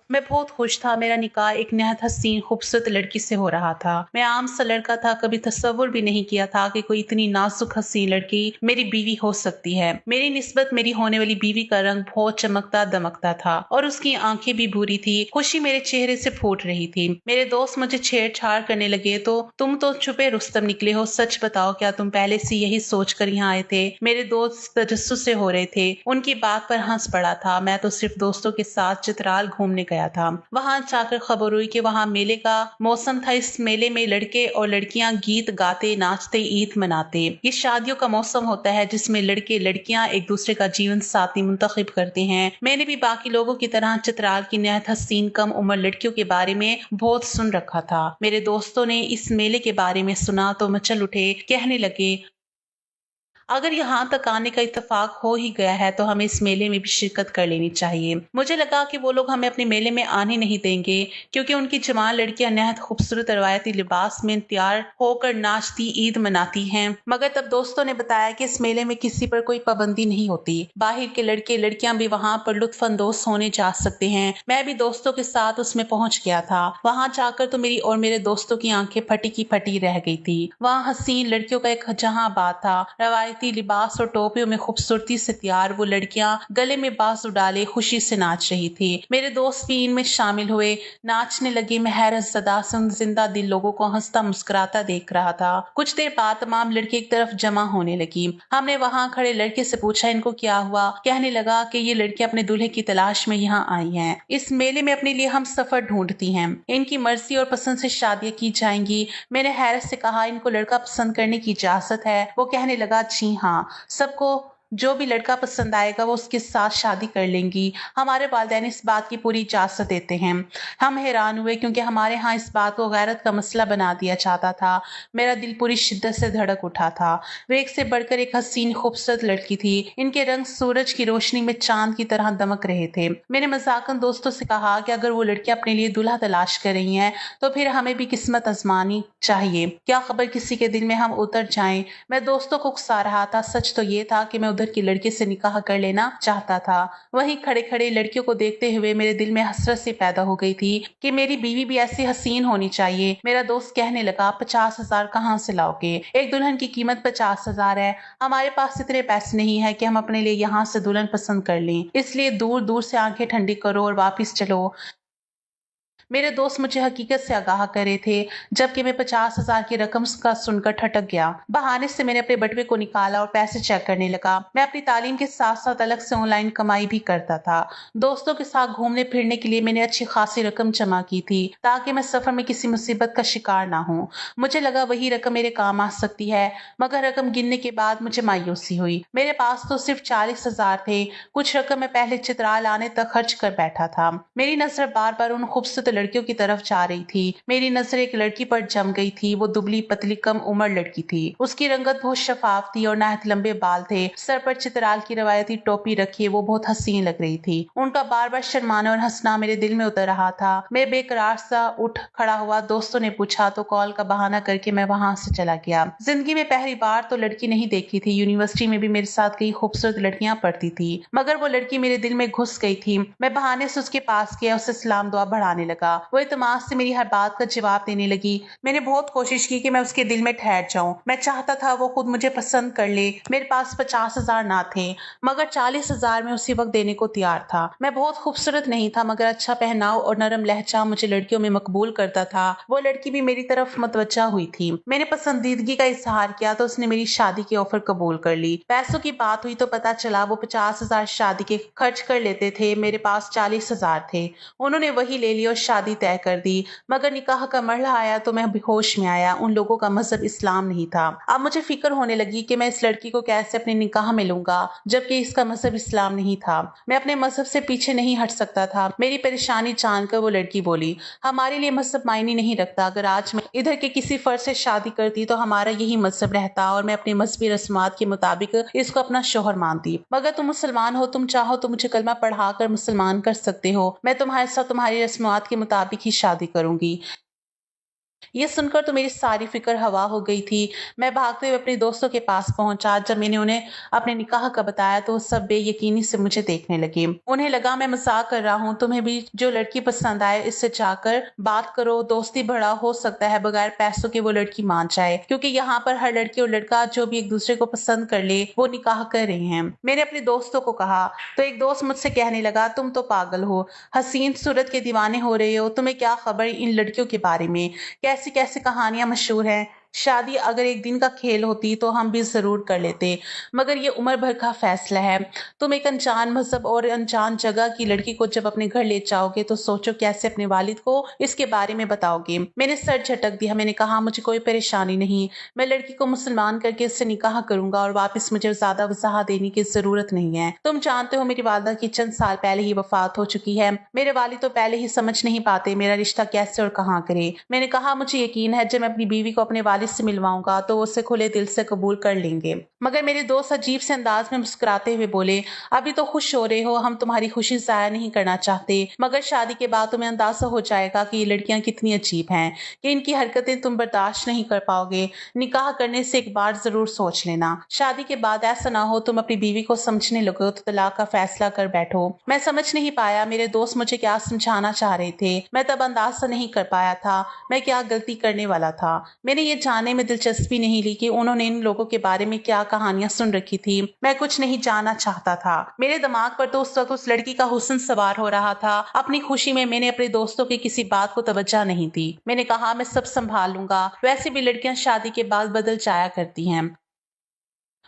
मैं बहुत खुश था। मेरा निकाह एक नहायत हसीन खूबसूरत लड़की से हो रहा था। मैं आम सा लड़का था, कभी तसव्वुर भी नहीं किया था कि कोई इतनी नाजुक हसीन लड़की मेरी बीवी हो सकती है। मेरी निस्बत मेरी होने वाली बीवी का रंग बहुत चमकता दमकता था और उसकी आंखें भी भूरी थी। खुशी मेरे चेहरे से फूट रही थी। मेरे दोस्त मुझे छेड़छाड़ करने लगे, तो तुम तो छुपे रुस्तम निकले हो, सच बताओ क्या तुम पहले से यही सोच कर यहाँ आए थे? मेरे दोस्त तजस्सुस से हो रहे थे, उनकी बात पर हंस पड़ा था। मैं तो सिर्फ दोस्तों के साथ चित्राल घूमने गया था। वहां जाकर खबर हुई कि वहां मेले का मौसम था। इस मेले में लड़के और लड़कियां गीत गाते नाचते ईद मनाते। ये शादियों का मौसम होता है जिसमें लड़के लड़कियां एक दूसरे का जीवन साथी मुंतखब करते हैं। मैंने भी बाकी लोगों की तरह चित्राल की नहायत हसीन कम उम्र लड़कियों के बारे में बहुत सुन रखा था। मेरे दोस्तों ने इस मेले के बारे में सुना तो मचल उठे, कहने लगे अगर यहाँ तक आने का इत्तेफाक हो ही गया है तो हमें इस मेले में भी शिरकत कर लेनी चाहिए। मुझे लगा कि वो लोग हमें अपने मेले में आने नहीं देंगे, क्योंकि उनकी जवान लड़कियां नहायत खूबसूरत रवायती लिबास में तैयार होकर नाचती ईद मनाती हैं। मगर तब दोस्तों ने बताया कि इस मेले में किसी पर कोई पाबंदी नहीं होती। बाहर के लड़के लड़कियां भी वहाँ पर लुत्फ अंदोज होने जा सकते हैं। मैं भी दोस्तों के साथ उसमें पहुंच गया था। वहां जाकर तो मेरी और मेरे दोस्तों की आंखें फटी की फटी रह गई थी। वहाँ हसीन लड़कियों का एक जहां बात था। रवायती लिबास और टोपियों में खूबसूरती से तैयार वो लड़कियां गले में बाजू डाले खुशी से नाच रही थी। मेरे दोस्त भी इनमें शामिल हुए, नाचने लगे। मैं हैरत ज़दा से उन जिंदा दिल लोगों को हंसता मुस्कुराता देख रहा था। कुछ देर बाद तमाम लड़की एक तरफ जमा होने लगी। हमने वहां खड़े लड़के से पूछा इनको क्या हुआ। कहने लगा कि ये लड़कियां अपने दूल्हे की तलाश में यहाँ आई हैं। इस मेले में अपने लिए हम सफर ढूंढती हैं। इनकी मर्जी और पसंद से शादियां की जाएंगी। मैंने हैरत से कहा इनको लड़का पसंद करने की इजाजत है? वो कहने लगा जी हाँ, सबको जो भी लड़का पसंद आएगा वो उसके साथ शादी कर लेंगी। हमारे वालिदैन इस बात की पूरी इजाजत देते हैं। हम हैरान हुए क्योंकि हमारे यहाँ इस बात को गैरत का मसला बना दिया जाता था। मेरा दिल पूरी शिद्दत से धड़क उठा था। वे एक से बढ़कर एक हसीन खूबसूरत लड़की थी। इनके रंग सूरज की रोशनी में चांद की तरह दमक रहे थे। मैंने मजाकन दोस्तों से कहा कि अगर वो लड़की अपने लिए दूल्हा तलाश कर रही हैं तो फिर हमें भी किस्मत आजमानी चाहिए। क्या खबर किसी के दिल में हम उतर जाएं। मैं दोस्तों को उकसा रहा था। सच तो ये था कि मैं उधर की लड़की से निकाह कर लेना चाहता था। वहीं खड़े खड़े लड़कियों को देखते हुए मेरे दिल में हसरत सी पैदा हो गई थी कि मेरी बीवी भी ऐसी हसीन होनी चाहिए। मेरा दोस्त कहने लगा 50,000 कहाँ से लाओगे? एक दुल्हन की कीमत 50,000 है। हमारे पास इतने पैसे नहीं है कि हम अपने लिए यहाँ से दुल्हन पसंद कर लें, इसलिए दूर दूर से आंखें ठंडी करो और वापिस चलो। मेरे दोस्त मुझे हकीकत से आगाह करे थे, जबकि मैं 50,000 की रकम का सुनकर ठटक गया। बहाने से मैंने अपने बटुए को निकाला और पैसे चेक करने लगा। मैं अपनी तालीम के साथ साथ अलग से ऑनलाइन कमाई भी करता था। दोस्तों के साथ घूमने फिरने के लिए मैंने अच्छी खासी रकम जमा की थी, ताकि मैं सफर में किसी मुसीबत का शिकार ना हूँ। मुझे लगा वही रकम मेरे काम आ सकती है। मगर रकम गिनने के बाद मुझे मायूसी हुई। मेरे पास तो सिर्फ 40,000 थे। कुछ रकम मैं पहले चित्राल आने तक खर्च कर बैठा था। मेरी नजर बार बार उन खूबसूरत लड़कियों की तरफ जा रही थी। मेरी नजर एक लड़की पर जम गई थी। वो दुबली पतली कम उम्र लड़की थी। उसकी रंगत बहुत शफाफ थी और नहायत लंबे बाल थे। सर पर चित्राल की रवायती टोपी रखी, वो बहुत हसीन लग रही थी। उनका बार बार शर्माना और हंसना मेरे दिल में उतर रहा था। मैं बेकरार सा उठ खड़ा हुआ। दोस्तों ने पूछा तो कॉल का बहाना करके मैं वहां से चला गया। जिंदगी में पहली बार तो लड़की नहीं देखी थी। यूनिवर्सिटी में भी मेरे साथ कई खूबसूरत लड़कियां पढ़ती थी, मगर वो लड़की मेरे दिल में घुस गई थी। मैं बहाने से उसके पास गया, उसे सलाम दुआ बढ़ाने लगा। वो इत्मीनान से मेरी हर बात का जवाब देने लगी। मैंने बहुत कोशिश की कि मैं उसके दिल में ठहर जाऊं। मैं चाहता था वो खुद मुझे पसंद कर ले। मेरे पास 50,000 ना थे, मगर 40,000 में उसी वक्त देने को तैयार था। मैं बहुत खूबसूरत नहीं था, मगर अच्छा पहनाव और नरम लहजा मुझे लड़कियों में मकबूल करता था। वो लड़की भी मेरी तरफ मतवज्जा हुई थी। मैंने पसंदीदगी का इजहार किया तो उसने मेरी शादी की ऑफर कबूल कर ली। पैसों की बात हुई तो पता चला वो 50,000 शादी के खर्च कर लेते थे। मेरे पास 40,000 थे। उन्होंने वही ले ली और शादी तय कर दी। मगर निकाह का मरहला आया तो मैं बेहोश में आया। उन लोगों का मजहब इस्लाम नहीं था। अब मुझे फिक्र होने लगी कि मैं इस लड़की को कैसे अपने निकाह में लूंगा, जबकि इसका मजहब इस्लाम नहीं था। मैं अपने मजहब से पीछे नहीं हट सकता था। मेरी परेशानी जानकर वो लड़की बोली, हमारे लिए मजहब मायने नहीं रखता। अगर आज मैं इधर के किसी फर्द से शादी करती तो हमारा यही मजहब रहता और मैं अपनी मजहबी रस्मात के मुताबिक इसको अपना शोहर मानती। मगर तुम मुसलमान हो, तुम चाहो तो मुझे कलमा पढ़ा कर मुसलमान कर सकते हो। मैं तुम्हारे साथ तुम्हारी रस्मात के मुताबिक ही शादी करूंगी। ये सुनकर तो मेरी सारी फिक्र हवा हो गई थी। मैं भागते हुए अपने दोस्तों के पास पहुंचा। जब मैंने उन्हें अपने निकाह का बताया तो वो सब बेयकीनी से मुझे देखने लगे। उन्हें लगा मैं मजाक कर रहा हूँ। तुम्हें भी जो लड़की पसंद आए इससे जाकर बात करो, दोस्ती बढ़ा, हो सकता है बगैर पैसों के वो लड़की मान जाए, क्योंकि यहाँ पर हर लड़की और लड़का जो भी एक दूसरे को पसंद कर ले वो निकाह कर रहे हैं। मैंने अपने दोस्तों को कहा तो एक दोस्त मुझसे कहने लगा, तुम तो पागल हो, हसीन सूरत के दीवाने हो रहे हो, तुम्हें क्या खबर इन लड़कियों के बारे में, कैसी कैसी कहानियां मशहूर हैं। शादी अगर एक दिन का खेल होती तो हम भी जरूर कर लेते, मगर ये उम्र भर का फैसला है। तुम एक अनजान मजहब और अनजान जगह की लड़की को जब अपने घर ले जाओगे तो सोचो कैसे अपने वालिद को इसके बारे में बताओगे। मैंने सर झटक दिया। मैंने कहा, मुझे कोई परेशानी नहीं, मैं लड़की को मुसलमान करके इससे निकाह करूंगा और वापस मुझे ज्यादा वजाहत देने की जरूरत नहीं है। तुम जानते हो मेरी वालदा की चंद साल पहले ही वफात हो चुकी है। मेरे वालिद तो पहले ही समझ नहीं पाते मेरा रिश्ता कैसे और कहाँ करे। मैंने कहा, मुझे यकीन है जब मैं अपनी बीवी को अपने वालिद से मिलवाऊंगा तो वो उसे खुले दिल से कबूल कर लेंगे। मगर मेरे दोस्त अजीब से अंदाज में मुस्कुराते हुए बोले, अभी तो खुश हो रहे हो, हम तुम्हारी खुशी जाया नहीं करना चाहते, मगर शादी के बाद तुम्हें अंदाजा हो जाएगा कि ये लड़कियां कितनी अजीब हैं, कि इनकी हरकतें तुम बर्दाश्त नहीं कर पाओगे। निकाह करने से एक बार जरूर सोच लेना। शादी के बाद ऐसा ना हो तुम अपनी बीवी को समझने लगो तो तलाक का फैसला कर बैठो। मैं समझ नहीं पाया मेरे दोस्त मुझे क्या समझाना चाह रहे थे। मैं तब अंदाजा नहीं कर पाया था मैं क्या गलती करने वाला था। मैंने ये जानने में दिलचस्पी नहीं ली कि उन्होंने इन लोगों के बारे में क्या कहानियां सुन रखी थी। मैं कुछ नहीं जानना चाहता था। मेरे दिमाग पर तो उस वक्त उस लड़की का हुस्न सवार हो रहा था। अपनी खुशी में मैंने अपने दोस्तों की किसी बात को तवज्जो नहीं दी। मैंने कहा, मैं सब संभाल लूंगा, वैसे भी लड़कियां शादी के बाद बदल जाया करती हैं।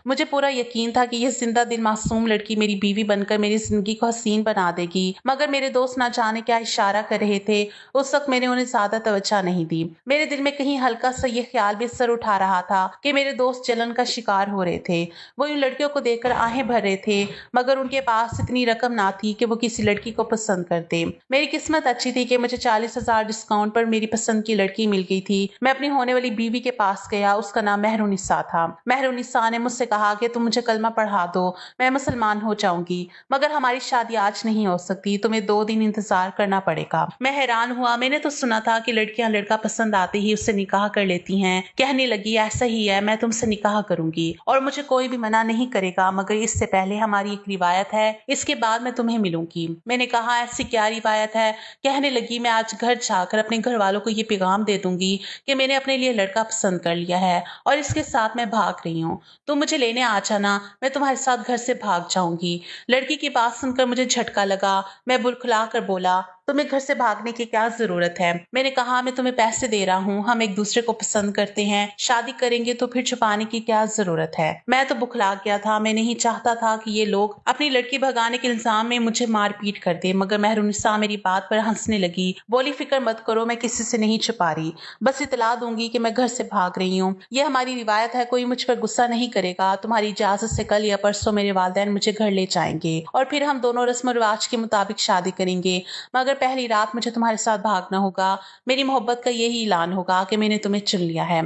मुझे पूरा यकीन था कि यह जिंदा दिल मासूम लड़की मेरी बीवी बनकर मेरी जिंदगी को हसीन बना देगी, मगर मेरे दोस्त ना जाने क्या इशारा कर रहे थे। उस वक्त मैंने उन्हें ज्यादा तवज्जो नहीं दी। मेरे दिल में कहीं हल्का सा ये ख्याल भी सर उठा रहा था कि मेरे दोस्त जलन का शिकार हो रहे थे। वो इन लड़कियों को देखकर आहें भर रहे थे, मगर उनके पास इतनी रकम ना थी कि वो किसी लड़की को पसंद करते। मेरी किस्मत अच्छी थी कि मुझे 40,000 डिस्काउंट पर मेरी पसंद की लड़की मिल गई थी। मैं अपनी होने वाली बीवी के पास गया। उसका नाम मेहरुनिसा था। मेहरुनिसा ने मुझसे कहा कि तुम मुझे कलमा पढ़ा दो, मैं मुसलमान हो जाऊंगी, मगर हमारी शादी आज नहीं हो सकती, तुम्हें 2 दिन इंतजार करना पड़ेगा। मैं हैरान हुआ। मैंने तो सुना था कि लड़कियां लड़का पसंद आते ही उससे निकाह कर लेती हैं। कहने लगी, ऐसा ही है, मैं तुमसे निकाह करूंगी और मुझे कोई भी मना नहीं करेगा, मगर इससे पहले हमारी एक रिवायत है, इसके बाद मैं तुम्हें मिलूंगी। मैंने कहा, ऐसी क्या रिवायत है? कहने लगी, मैं आज घर जाकर अपने घर वालों को ये पैगाम दे दूंगी कि मैंने अपने लिए लड़का पसंद कर लिया है और इसके साथ मैं भाग रही हूँ। तुम मुझे लेने आ जाना, मैं तुम्हारे साथ घर से भाग जाऊंगी। लड़की की बात सुनकर मुझे झटका लगा। मैं बुलखुला कर बोला, तुम्हें घर से भागने की क्या जरूरत है? मैंने कहा, मैं तुम्हें पैसे दे रहा हूँ, हम एक दूसरे को पसंद करते हैं, शादी करेंगे तो फिर छुपाने की क्या जरूरत है? मैं तो बुखला गया था। मैं नहीं चाहता था कि ये लोग अपनी लड़की भगाने के इल्जाम में मुझे मारपीट कर दे, मगर मेहरुनिसा मेरी बात पर हंसने लगी। बोली, फिक्र मत करो, मैं किसी से नहीं छुपा रही, बस इतला दूंगी कि मैं घर से भाग रही हूँ। यह हमारी रिवायत है, कोई मुझ पर गुस्सा नहीं करेगा। तुम्हारी इजाजत से कल या परसों मेरे वालिदैन मुझे घर ले जाएंगे और फिर हम दोनों रस्म रिवाज के मुताबिक शादी करेंगे, मगर पहली रात मुझे तुम्हारे साथ भागना होगा। मेरी मोहब्बत का यही ऐलान होगा कि मैंने तुम्हें चुन लिया है।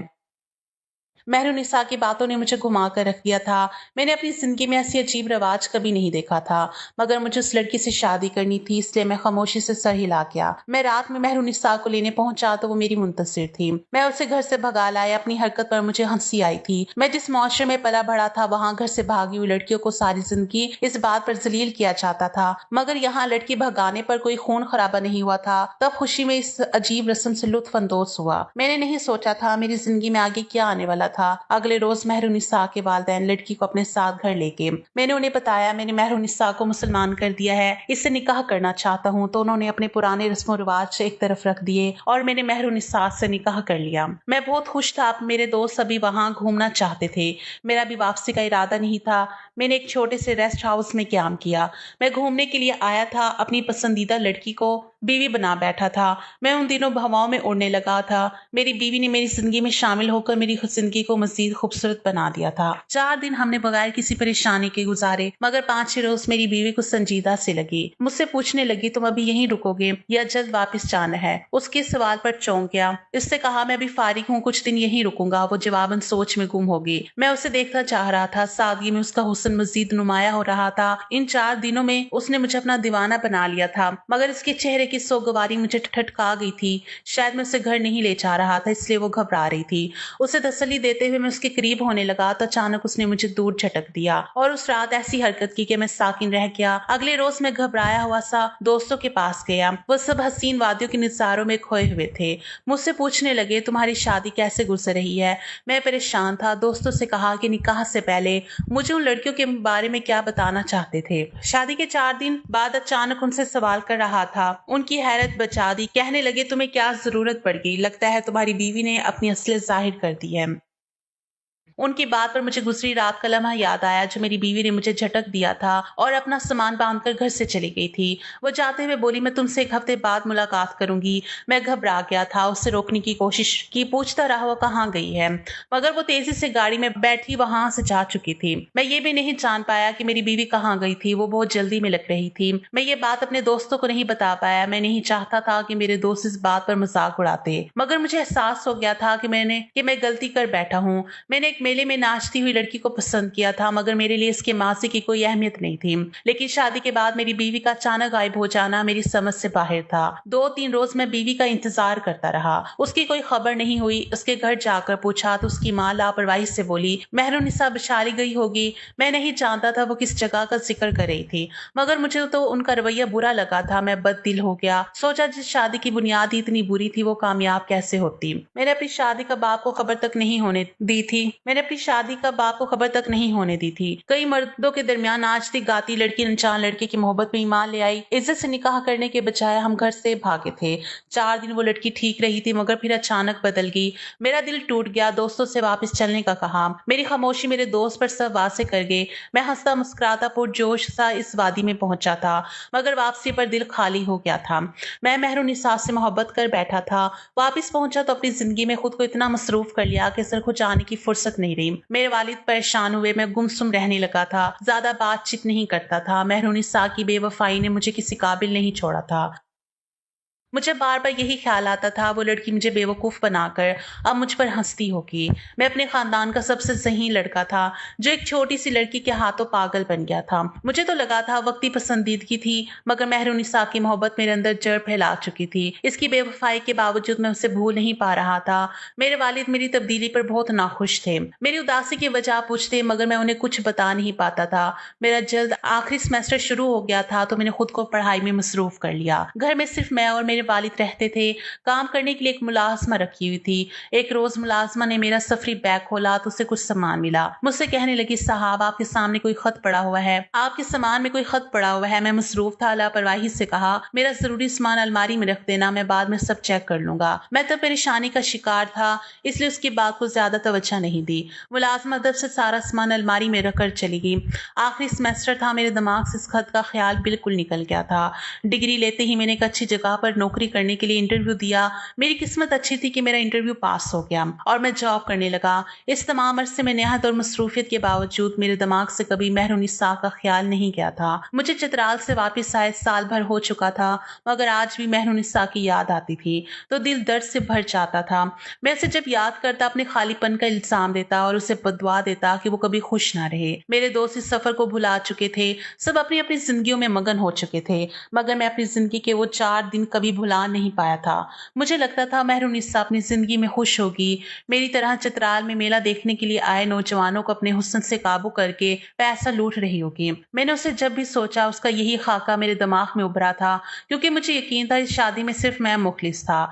मेहरुनिसा की बातों ने मुझे घुमा कर रख दिया था। मैंने अपनी जिंदगी में ऐसी अजीब रवाज कभी नहीं देखा था, मगर मुझे उस लड़की से शादी करनी थी, इसलिए मैं खामोशी से सर हिला गया। मैं रात में मेहरुनिसा को लेने पहुंचा तो वो मेरी मुंतजिर थी। मैं उसे घर से भगा लाया। अपनी हरकत पर मुझे हंसी आई थी। मैं जिस मुआशरे में पला बढ़ा था वहां घर से भागी हुई लड़कियों को सारी जिंदगी इस बात पर जलील किया जाता था, मगर यहाँ लड़की भगाने पर कोई खून खराबा नहीं हुआ था। तब खुशी में इस अजीब रस्म से लुत्फ अंदोज हुआ। मैंने नहीं सोचा था मेरी जिंदगी में आगे क्या आने वाला था। अगले रोज मेहरुनिसा के वालिदैन लड़की को अपने साथ घर ले गए। मैंने उन्हें बताया, मैंने मेहरुनिसा को मुसलमान कर दिया है, इससे निकाह करना चाहता हूँ, तो उन्होंने अपने पुराने रस्मों रिवाज एक तरफ रख दिए और मैंने मेहरुनिसा से निकाह कर लिया। मैं बहुत खुश था। मेरे दोस्त सभी वहां घूमना चाहते थे। मेरा भी वापसी का इरादा नहीं था। मैंने एक छोटे से रेस्ट हाउस में क्याम किया। मैं घूमने के लिए आया था, अपनी पसंदीदा लड़की को बीवी बना बैठा था। मैं उन दिनों हवाओं में उड़ने लगा था। मेरी बीवी ने मेरी जिंदगी में शामिल होकर मेरी जिंदगी को मजीद खूबसूरत बना दिया था। 4 दिन हमने बगैर किसी परेशानी के गुजारे, मगर 5वें रोज मेरी बीवी को संजीदा से लगी। मुझसे पूछने लगी, तुम अभी यहीं रुकोगे या जल्द वापस जाना है? उसके सवाल पर चौंक गया। उससे कहा, मैं अभी फारिग हूँ, कुछ दिन यहीं रुकूंगा। वो जवाबन सोच में गुम होगी। मैं उसे देखता चाह रहा था। सादगी में उसका हुस्न हुस्न मजीद नुमाया हो रहा था। इन 4 दिनों में उसने मुझे अपना दीवाना बना लिया था, मगर इसके चेहरे की सोगवारी मुझे ठटका गई थी। शायद मैं उसे घर नहीं ले जा रहा था, इसलिए वो घबरा रही थी। उसे तसल्ली देते हुए मैं उसके करीब होने लगा तो अचानक उसने मुझे दूर झटक दिया और उस रात ऐसी हरकत की कि मैं साकिन रह गया। अगले रोज मैं घबराया हुआ सा दोस्तों के पास गया। वो सब हसीन वादियों के नजारों में खोए हुए थे। मुझसे पूछने लगे, तुम्हारी शादी कैसे गुजर रही है? मैं परेशान था। दोस्तों से कहा कि निकाह से पहले मुझे उन लड़कियों के बारे में क्या बताना चाहते थे। शादी के 4 दिन बाद अचानक उनसे सवाल कर रहा था। उनकी हैरत बचा दी। कहने लगे, तुम्हें क्या जरूरत पड़ गई? लगता है तुम्हारी बीवी ने अपनी असलियत जाहिर कर दी है। उनकी बात पर मुझे गुजरी रात का लम्हा याद आया जो मेरी बीवी ने मुझे झटक दिया था और अपना सामान बांधकर घर से चली गई थी। वो जाते हुए बोली, मैं तुमसे 1 हफ्ते बाद मुलाकात करूंगी। मैं घबरा गया था, उससे रोकने की कोशिश की, पूछता रहा वो कहाँ गई है, मगर वो तेजी से गाड़ी में बैठी वहां से जा चुकी थी। मैं ये भी नहीं जान पाया कि मेरी बीवी कहाँ गई थी। वो बहुत जल्दी में लग रही थी। मैं ये बात अपने दोस्तों को नहीं बता पाया। मैं नहीं चाहता था कि मेरे दोस्त इस बात पर मजाक उड़ाते, मगर मुझे एहसास हो गया था कि मैं गलती कर बैठा हूँ। मैंने एक मेले में नाचती हुई लड़की को पसंद किया था, मगर मेरे लिए इसके मासी की कोई अहमियत नहीं थी। लेकिन शादी के बाद मेरी बीवी का अचानक गायब हो जाना मेरी समझ से बाहर था। 2-3 रोज मैं बीवी का इंतजार करता रहा। उसकी कोई खबर नहीं हुई। उसके घर जाकर पूछा तो उसकी माँ लापरवाही से बोली, मेहरुनिसा बिशाली गई होगी। मैं नहीं जानता था वो किस जगह का जिक्र कर रही थी, मगर मुझे तो उनका रवैया बुरा लगा था। मैं बददिल हो गया। सोचा जिस शादी की बुनियाद ही इतनी बुरी थी वो कामयाब कैसे होती। मैंने अपनी शादी का बाप को खबर तक नहीं होने दी थी। कई मर्दों के दरमियान नाचती गाती लड़की अनजान लड़के की मोहब्बत में ईमान ले आई। इज्जत से निकाह करने के बजाय हम घर से भागे थे। 4 दिन वो लड़की ठीक रही थी, मगर फिर अचानक बदल गई। मेरा दिल टूट गया। दोस्तों से वापस चलने का कहा। मेरी खामोशी मेरे दोस्त पर सब वासे कर गए। मैं हंसता मुस्कुराता पुरजोश सा इस वादी में पहुंचा था, मगर वापसी पर दिल खाली हो गया था। मैं मेहरुनिसा से मोहब्बत कर बैठा था। वापस पहुंचा तो अपनी जिंदगी में खुद को इतना मसरूफ कर लिया कि सर खुजाने की फुर्सत नहीं रही। मेरे वालिद परेशान हुए। मैं गुमसुम रहने लगा था, ज्यादा बातचीत नहीं करता था। मेहरुनिसा की बेवफाई ने मुझे किसी काबिल नहीं छोड़ा था। मुझे बार बार यही ख्याल आता था, वो लड़की मुझे बेवकूफ़ बनाकर अब मुझ पर हंसती होगी। मैं अपने खानदान का सबसे ज़हीन लड़का था जो एक छोटी सी लड़की के हाथों पागल बन गया था। मुझे तो लगा था वक्ती पसंदीदगी थी, मगर मेहरुनिसा की मोहब्बत मेरे अंदर जड़ फैला चुकी थी। इसकी बेवफाई के बावजूद मैं उसे भूल नहीं पा रहा था। मेरे वालिद मेरी तब्दीली पर बहुत नाखुश थे। मेरी उदासी की वजह पूछते, मगर मैं उन्हें कुछ बता नहीं पाता था। मेरा जल्द आखिरी सेमेस्टर शुरू हो गया था तो मैंने खुद को पढ़ाई में मसरूफ कर लिया। घर में सिर्फ मैं और मेरे वालिद रहते थे। काम करने के लिए एक मुलाजमा रखी हुई थी। एक रोज मुलाजमा ने मेरा सफरी बैग खोला तो उसे कुछ सामान मिला। मुझसे कहने लगी, साहब आपके सामने कोई खत पड़ा हुआ है, आपके सामान में कोई खत पड़ा हुआ है। मैं मसरूफ था। लापरवाही से कहा, मेरा जरूरी सामान अलमारी में रख देना, मैं बाद में सब चेक कर लूंगा। मैं तो परेशानी का शिकार था, इसलिए उसकी बात को ज्यादा तवज्जो नहीं दी। मुलाजमा अदब से सारा सामान अलमारी में रख कर चली गई। आखिरी सेमेस्टर था। मेरे दिमाग से इस खत का ख्याल बिल्कुल निकल गया था। डिग्री लेते ही मैंने एक अच्छी जगह पर नौकरी करने के लिए इंटरव्यू दिया। मेरी किस्मत अच्छी थी कि मेरा इंटरव्यू पास हो गया और मैं जॉब करने लगा। इस तमाम अरसे में नेहत और मसरूफियत के बावजूद मेरे दिमाग से कभी मेहरुनिसा का ख्याल नहीं गया था। मुझे चित्राल से वापस आए साल भर हो चुका था, मगर आज भी मेहरुनिसा की याद आती थी तो दिल दर्द से भर जाता था। मैं उसे जब याद करता अपने खालीपन का इल्जाम देता और उसे बदुआ देता कि वो कभी खुश ना रहे। मेरे दोस्त इस सफर को भुला चुके थे, सब अपनी अपनी जिंदगियों में मगन हो चुके थे, मगर मैं अपनी जिंदगी के वो 4 दिन कभी भुला नहीं पाया था। मुझे लगता था मेहरुनिसा अपनी जिंदगी में खुश होगी। मेरी तरह चित्राल में मेला देखने के लिए आए नौजवानों को अपने हुस्न से काबू करके पैसा लूट रही होगी। मैंने उसे जब भी सोचा उसका यही खाका मेरे दिमाग में उभरा था, क्योंकि मुझे यकीन था इस शादी में सिर्फ मैं मुखलिस था।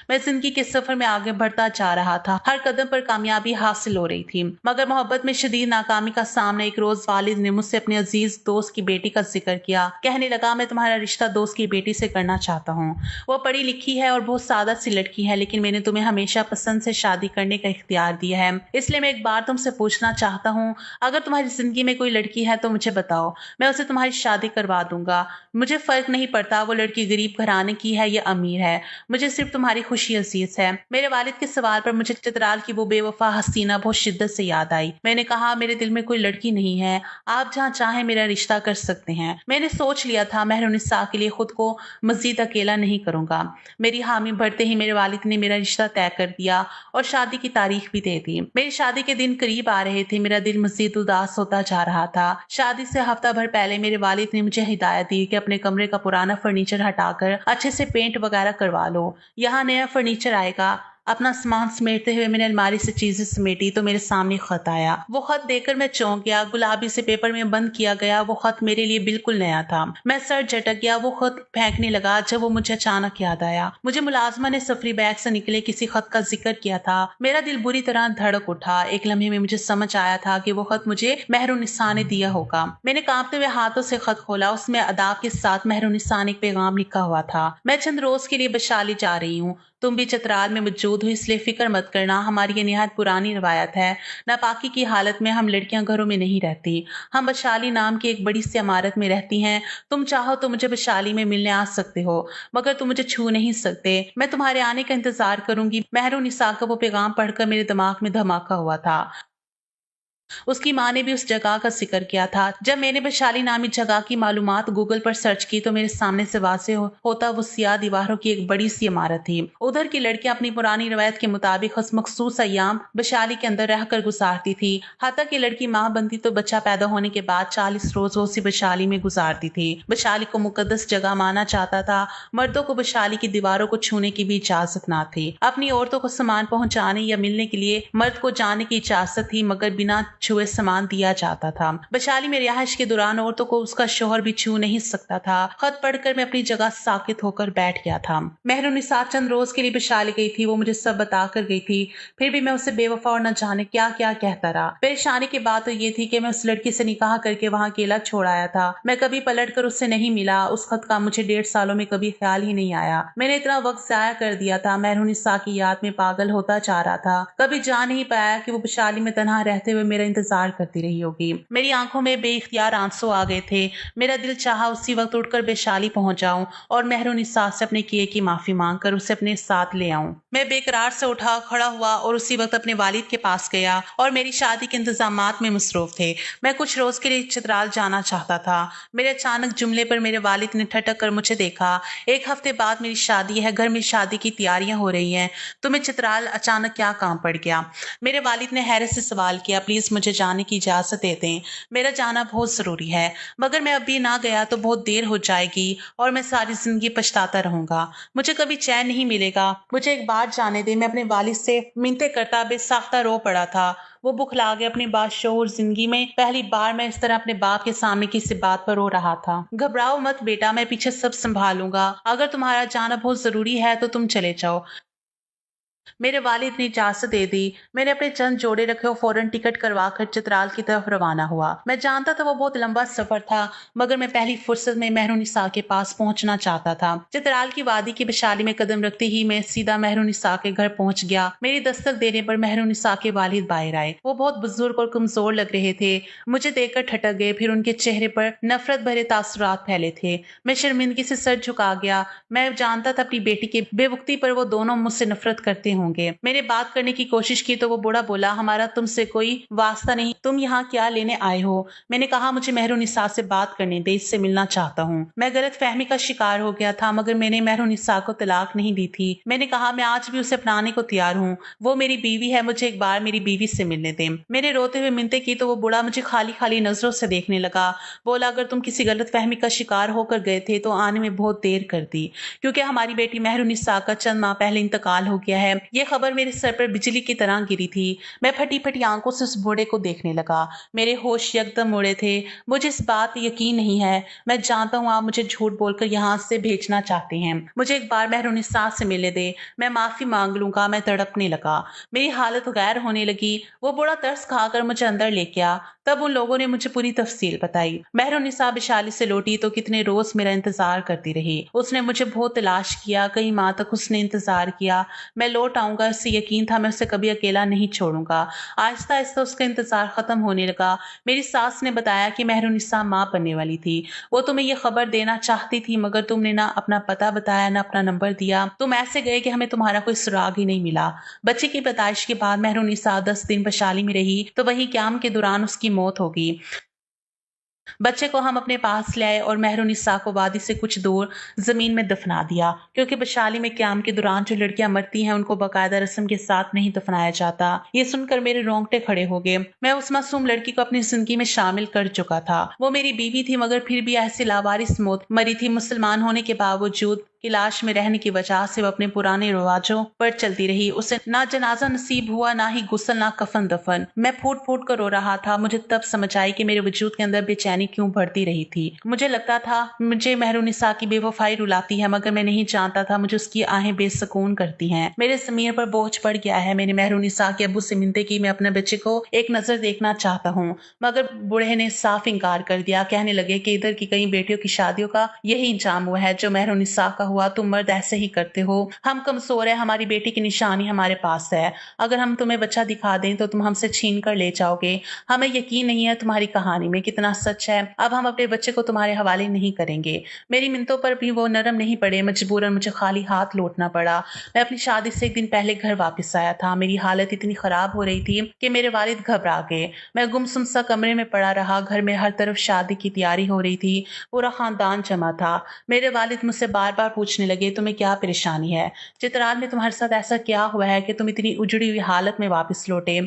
मैं जिंदगी के सफर में आगे बढ़ता जा रहा था। हर कदम पर कामयाबी हासिल हो रही थी, मगर मोहब्बत में शदीद नाकामी का सामना। एक रोज वालिद ने मुझसे अपने अजीज दोस्त की बेटी का जिक्र किया। कहने लगा, मैं तुम्हारा रिश्ता दोस्त की बेटी से करना चाहता हूँ। वो पढ़ी लिखी है और बहुत सादा सी लड़की है, लेकिन मैंने तुम्हें हमेशा पसंद से शादी करने का इख्तियार दिया है। इसलिए मैं एक बार तुमसे पूछना चाहता हूँ, अगर तुम्हारी जिंदगी में कोई लड़की है तो मुझे बताओ, मैं उसे तुम्हारी शादी करवा दूंगा। मुझे फर्क नहीं पड़ता वो लड़की गरीब घराने की है या अमीर है, मुझे सिर्फ तुम्हारी खुशी अजीज है। मेरे वालिद के सवाल पर मुझे चित्राल की वो बेवफा हसीना बहुत शिद्दत से याद आई। मैंने कहा, मेरे दिल में कोई लड़की नहीं है, आप जहाँ चाहे मेरा रिश्ता कर सकते हैं। मैंने सोच लिया था मेहरुनिसा के लिए खुद को मजीद अकेला नहीं करूंगा। मेरी हामी भरते ही मेरे वालिद ने मेरा रिश्ता तय कर दिया और शादी की तारीख भी दे दी। मेरी शादी के दिन करीब आ रहे थे। मेरा दिल मजीद उदास होता जा रहा था। शादी से हफ्ता भर पहले मेरे वालिद ने मुझे हिदायत दी कि अपने कमरे का पुराना फर्नीचर हटाकर अच्छे से पेंट वगैरह करवा लो। यहाँ नया फर्नीचर आएगा। अपना सामान समेटते हुए मैंने अलमारी से चीजें समेटी तो मेरे सामने खत आया। वो खत देखकर मैं चौंक गया। गुलाबी से पेपर में बंद किया गया वो खत मेरे लिए बिल्कुल नया था। मैं सर झटक गया। वो खत फेंकने लगा जब वो मुझे अचानक याद आया। मुझे मुलाजमा ने सफरी बैग से निकले किसी खत का जिक्र किया था। मेरा दिल बुरी तरह धड़क उठा। एक लम्हे में मुझे समझ आया था कि वो खत मुझे मेहरुनिसा ने दिया होगा। मैंने कांपते हुए हाथों से खत खोला। उसमें अदाब के साथ मेहरुनिसा ने एक पैगाम लिखा हुआ था। मैं चंद रोज के लिए बशाली जा रही हूँ। तुम भी चतराल में मौजूद हो, इसलिए फिक्र मत करना। हमारी ये निहायत पुरानी रवायत है। नापाकी की हालत में हम लड़कियां घरों में नहीं रहती। हम बशाली नाम की एक बड़ी सी इमारत में रहती हैं। तुम चाहो तो मुझे बशाली में मिलने आ सकते हो, मगर तुम मुझे छू नहीं सकते। मैं तुम्हारे आने का इंतजार करूंगी। मेहरुनिसा का वो पैगाम पढ़कर मेरे दिमाग में धमाका हुआ था। उसकी माँ ने भी उस जगह का जिक्र किया था। जब मैंने वैशाली नामी जगह की मालूमात गूगल पर सर्च की तो मेरे सामने से वाज़ेह होता वो सियाह दीवारों की एक बड़ी सी इमारत थी। उधर की लड़कियां अपनी पुरानी रवायत के मुताबिक मखसूस अय्याम वैशाली के अंदर रहकर गुजारती थी। हत्ता की लड़की माँ बनती तो बच्चा पैदा होने के बाद 40 रोज वो उसी वैशाली में गुजारती थी। वैशाली को मुकद्दस जगह माना जाता था। मर्दों को वैशाली की दीवारों को छूने की भी इजाजत ना थी। अपनी औरतों को सामान पहुंचाने या मिलने के लिए मर्द को जाने की इजाजत थी, मगर बिना छुए सामान दिया जाता था। वैशाली में रिहाइश के दौरान औरतों को उसका शोहर भी छू नहीं सकता था। खत पढ़कर मैं अपनी जगह साकित होकर बैठ गया था। मेहरुनिसा चंद रोज के लिए वैशाली गई थी। वो मुझे सब बता कर गई थी। फिर भी मैं उसे बेवफा और न जाने क्या क्या कहता रहा। परेशानी की बात तो ये थी कि मैं उस लड़की से निकाह करके वहां अकेला छोड़ आया था। मैं कभी पलट कर उससे नहीं मिला। उस खत का मुझे 1.5 सालों में कभी ख्याल ही नहीं आया। मैंने इतना वक्त जाया कर दिया था। मेहरुनिसा की याद में पागल होता जा रहा था। कभी जान नहीं पाया कि वो वैशाली में तन्हा रहते हुए मेरा इंतजार करती रही होगी। मेरी आंखों में बेइख्तियार आंसू आ गए थे। मेरा दिल चाहा उसी वक्त उठकर वैशाली पहुंच जाऊं और मेहरुनिसा से अपने किए की माफी मांगकर उसे अपने साथ ले आऊं। मैं बेकरार से उठा खड़ा हुआ और उसी वक्त अपने वालिद के पास गया और मेरी शादी के इंतजामात में मसरूफ थे। मैं कुछ रोज के लिए चित्राल जाना चाहता था। मेरे अचानक जुमले पर मेरे वालिद ने ठटक कर मुझे देखा। 1 हफ्ते बाद मेरी शादी है। घर में शादी की तैयारियां हो रही हैं। तुम्हें चित्राल अचानक क्या काम पड़ गया? मेरे वालिद ने हैरत से सवाल किया। प्लीज मुझे जाने की इजाजत दे दें। मेरा जाना बहुत जरूरी है, मगर मैं अभी ना गया तो बहुत देर हो जाएगी और मैं सारी जिंदगी पछताता रहूंगा। मुझे कभी चैन नहीं मिलेगा। मुझे एक बार जाने दे। मैं अपने वालिद से मिन्नतें करता बेसाख्ता रो पड़ा था। वो बुखला गए। अपनी बाशऊर जिंदगी में पहली बार मैं इस तरह अपने बाप के सामने किसी बात पर रो रहा था। घबराओ मत बेटा, मैं पीछे सब संभालूंगा। अगर तुम्हारा जाना बहुत जरूरी है तो तुम चले जाओ। मेरे वालिद ने इजाजत दे दी। मैंने अपने चंद जोड़े रखे और फौरन टिकट करवा कर चित्राल की तरफ रवाना हुआ। मैं जानता था वो बहुत लंबा सफर था, मगर मैं पहली फुर्सत में मेहरुनिसा के पास पहुंचना चाहता था। चित्राल की वादी की वैशाली में कदम रखते ही मैं सीधा मेहरुनिसा के घर पहुंच गया। मेरी दस्तक देने पर मेहरुनिसा के वालिद बाहर आए। वो बहुत बुजुर्ग और कमजोर लग रहे थे। मुझे देखकर ठटक गए। फिर उनके चेहरे पर नफरत भरे तासुरात फैले थे। मैं शर्मिंदगी से सर झुका गया। मैं जानता था अपनी बेटी की बेवक्ती पर वो दोनों मुझसे नफरत करते होंगे। मैंने बात करने की कोशिश की तो वो बूढ़ा बोला, हमारा तुमसे कोई वास्ता नहीं, तुम यहाँ क्या लेने आए हो? मैंने कहा, मुझे मेहरुनिसा से बात करने दे, इससे मिलना चाहता हूँ। मैं गलत फहमी का शिकार हो गया था, मगर मैंने मेहरुनिसा को तलाक नहीं दी थी। मैंने कहा, मैं आज भी उसे अपनाने को तैयार हूँ। वो मेरी बीवी है, मुझे एक बार मेरी बीवी से मिलने दें। मैंने रोते हुए मिन्नतें की तो वो बूढ़ा मुझे खाली खाली नजरों से देखने लगा। बोला, अगर तुम किसी गलत फहमी का शिकार होकर गए थे तो आने में बहुत देर कर दी, क्योंकि हमारी बेटी मेहरुनिसा का चंद माह पहले इंतकाल हो गया है। ये खबर मेरे सर पर बिजली की तरह गिरी थी। मैं फटी फटी आंखों से उस बूढ़े को देखने लगा। मेरे होश यकदम उड़े थे। मुझे इस बात यकीन नहीं है। मैं जानता हूँ आप मुझे झूठ बोलकर यहाँ से भेजना चाहते हैं। मुझे एक बार मेहरुनिसा से मिलने दे, मैं माफी मांग लूंगा। मैं तड़पने लगा। मेरी हालत गैर होने लगी। वो बूढ़ा तरस खाकर मुझे अंदर ले गया। तब उन लोगों ने मुझे पूरी तफसील बताई। मेहरुनिसा वैशाली से लौटी तो कितने रोज मेरा इंतजार करती रही। उसने मुझे बहुत तलाश किया। कई माह तक उसने इंतजार किया। मैं लौट लौट आऊंगा, इससे यकीन था मैं उसे कभी अकेला नहीं छोड़ूंगा। आहिस्ता आहिस्ता उसका इंतजार खत्म होने लगा। मेरी सास ने बताया कि मेहरुनिसा माँ बनने वाली थी। वो तुम्हें ये खबर देना चाहती थी, मगर तुमने ना अपना पता बताया, ना अपना नंबर दिया। तुम ऐसे गए कि हमें तुम्हारा कोई सुराग ही नहीं मिला। बच्चे की पैदाइश के बाद मेहरुनिसा 10 दिन बशाली में रही, तो वहीं क्याम के दौरान उसकी मौत हो गई। बच्चे को हम अपने पास ले आए और मेहरुनिसा को वादी से कुछ दूर जमीन में दफना दिया, क्योंकि बशाली में क्याम के दौरान जो लड़कियां मरती हैं उनको बाकायदा रस्म के साथ नहीं दफनाया जाता। ये सुनकर मेरे रोंगटे खड़े हो गए। मैं उस मासूम लड़की को अपनी जिंदगी में शामिल कर चुका था। वो मेरी बीवी थी, मगर फिर भी ऐसी लावारिस मौत मरी थी। मुसलमान होने के बावजूद की लाश में रहने की वजह से वो अपने पुराने रिवाजों पर चलती रही। उसे ना जनाजा नसीब हुआ, ना ही गुस्ल, ना कफन दफन। मैं फूट फूट कर रो रहा था। मुझे तब समझ आई कि मेरे वजूद के अंदर बेचैनी क्यों बढ़ती रही थी। मुझे लगता था मुझे मेहरुनिसा की बेवफाई रुलाती है, मगर मैं नहीं जानता था मुझे उसकी आहें बेसुकून करती हैं। मेरे ज़मीर पर बोझ पड़ गया है। मैंने मेहरुनिसा के अब्बू से मिन्नतें की, मैं अपने बच्चे को एक नजर देखना चाहता हूँ, मगर बूढ़े ने साफ इनकार कर दिया। कहने लगे कि इधर की कई बेटियों की शादियों का यही इंजाम हुआ है जो मेहरुनिसा का हुआ। तुम मर्द ऐसे ही करते हो। हम कमजोर है, हमारी बेटी की निशानी हमारे पास है। अगर हम तुम्हें बच्चा दिखा दें तो तुम हमसे छीन कर ले जाओगे। हमें यकीन नहीं है तुम्हारी कहानी में कितना सच है। अब हम अपने बच्चे को तुम्हारे हवाले नहीं करेंगे। मेरी मिन्नतों पर भी वो नरम नहीं पड़े। मजबूरन मुझे खाली हाथ लौटना पड़ा। मैं अपनी शादी से एक दिन पहले घर वापस आया था। मेरी हालत इतनी खराब हो रही थी कि मेरे वालिद घबरा गए। मैं गुमसुम सा कमरे में पड़ा रहा। घर में हर तरफ शादी की तैयारी हो रही थी। पूरा खानदान जमा था। मेरे वालिद मुझसे बार बार पूछने लगे, तुम्हें क्या परेशानी है? चित्राल में तुम्हारे साथ ऐसा क्या हुआ है कि तुम इतनी उजड़ी हुई हालत में वापस लौटे?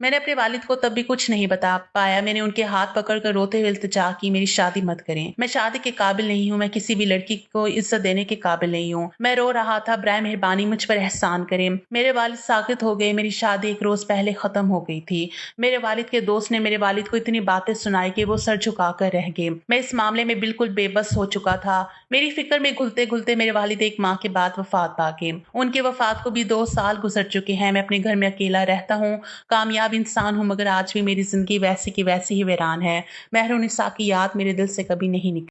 मैंने अपने वालिद को तब भी कुछ नहीं बता पाया। मैंने उनके हाथ पकड़कर रोते हुए इल्तिजा की, मेरी शादी मत करें। मैं शादी के काबिल नहीं हूँ। मैं किसी भी लड़की को इज्जत देने के काबिल नहीं हूँ। मैं रो रहा था। बराए मेहरबानी मुझ पर एहसान करें। मेरे वालिद साकित हो गए। मेरी शादी एक रोज पहले खत्म हो गई थी। मेरे वालिद के दोस्त ने मेरे वालिद को इतनी बातें सुनाई कि वो सर झुका कर रह गए। मैं इस मामले में बिल्कुल बेबस हो चुका था। मेरी फिक्र में घुलते घुलते मेरे वालिद एक माह के बाद वफात पा गए। उनकी वफात को भी 2 साल गुजर चुके हैं। मैं अपने घर में अकेला रहता हूँ। कामयाब इंसान हूँ, मगर आज भी मेरी जिंदगी वैसी की वैसी ही वीरान है। मेहरुनिसा की याद मेरे दिल से कभी नहीं निकली।